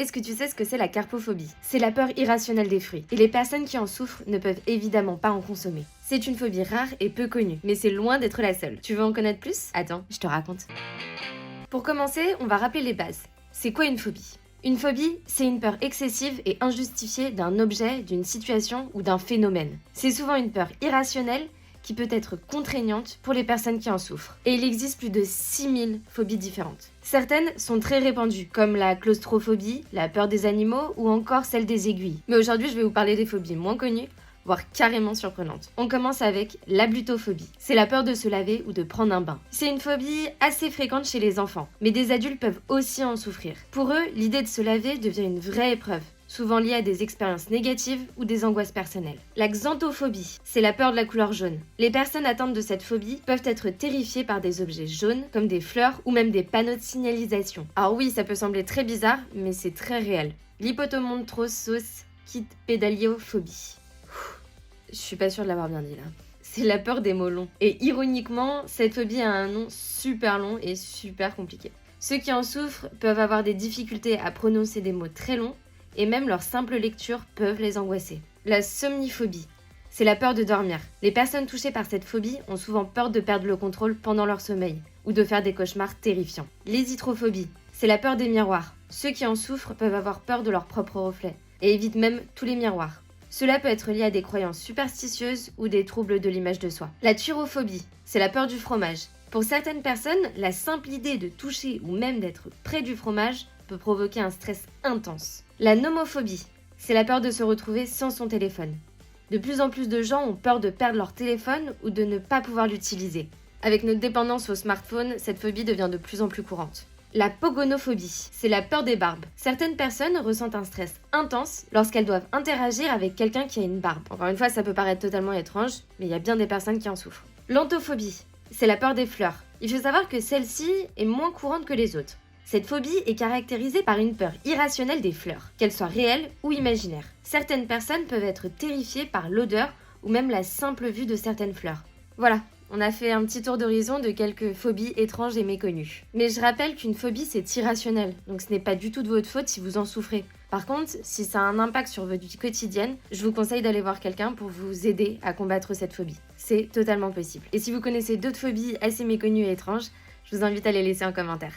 Est-ce que tu sais ce que c'est la carpophobie? C'est la peur irrationnelle des fruits, et les personnes qui en souffrent ne peuvent évidemment pas en consommer. C'est une phobie rare et peu connue, mais c'est loin d'être la seule. Tu veux en connaître plus? Attends, je te raconte. Pour commencer, on va rappeler les bases. C'est quoi une phobie? Une phobie, c'est une peur excessive et injustifiée d'un objet, d'une situation ou d'un phénomène. C'est souvent une peur irrationnelle qui peut être contraignante pour les personnes qui en souffrent. Et il existe plus de 6000 phobies différentes. Certaines sont très répandues, comme la claustrophobie, la peur des animaux ou encore celle des aiguilles. Mais aujourd'hui, je vais vous parler des phobies moins connues, voire carrément surprenantes. On commence avec l'ablutophobie. C'est la peur de se laver ou de prendre un bain. C'est une phobie assez fréquente chez les enfants, mais des adultes peuvent aussi en souffrir. Pour eux, l'idée de se laver devient une vraie épreuve, souvent liée à des expériences négatives ou des angoisses personnelles. La xanthophobie, c'est la peur de la couleur jaune. Les personnes atteintes de cette phobie peuvent être terrifiées par des objets jaunes, comme des fleurs ou même des panneaux de signalisation. Alors oui, ça peut sembler très bizarre, mais c'est très réel. L'hypotomontrososchitpédaliophobie. Je suis pas sûre de l'avoir bien dit là. C'est la peur des mots longs. Et ironiquement, cette phobie a un nom super long et super compliqué. Ceux qui en souffrent peuvent avoir des difficultés à prononcer des mots très longs, et même leur simple lecture peuvent les angoisser. La somniphobie, c'est la peur de dormir. Les personnes touchées par cette phobie ont souvent peur de perdre le contrôle pendant leur sommeil, ou de faire des cauchemars terrifiants. L'hésitrophobie, c'est la peur des miroirs. Ceux qui en souffrent peuvent avoir peur de leur propre reflet, et évitent même tous les miroirs. Cela peut être lié à des croyances superstitieuses ou des troubles de l'image de soi. La thyrophobie, c'est la peur du fromage. Pour certaines personnes, la simple idée de toucher ou même d'être près du fromage peut provoquer un stress intense. La nomophobie, c'est la peur de se retrouver sans son téléphone. De plus en plus de gens ont peur de perdre leur téléphone ou de ne pas pouvoir l'utiliser. Avec notre dépendance au smartphone, cette phobie devient de plus en plus courante. La pogonophobie, c'est la peur des barbes. Certaines personnes ressentent un stress intense lorsqu'elles doivent interagir avec quelqu'un qui a une barbe. Encore une fois, ça peut paraître totalement étrange, mais il y a bien des personnes qui en souffrent. L'anthophobie, c'est la peur des fleurs. Il faut savoir que celle-ci est moins courante que les autres. Cette phobie est caractérisée par une peur irrationnelle des fleurs, qu'elles soient réelles ou imaginaires. Certaines personnes peuvent être terrifiées par l'odeur ou même la simple vue de certaines fleurs. Voilà, on a fait un petit tour d'horizon de quelques phobies étranges et méconnues. Mais je rappelle qu'une phobie c'est irrationnel, donc ce n'est pas du tout de votre faute si vous en souffrez. Par contre, si ça a un impact sur votre vie quotidienne, je vous conseille d'aller voir quelqu'un pour vous aider à combattre cette phobie. C'est totalement possible. Et si vous connaissez d'autres phobies assez méconnues et étranges, je vous invite à les laisser en commentaire.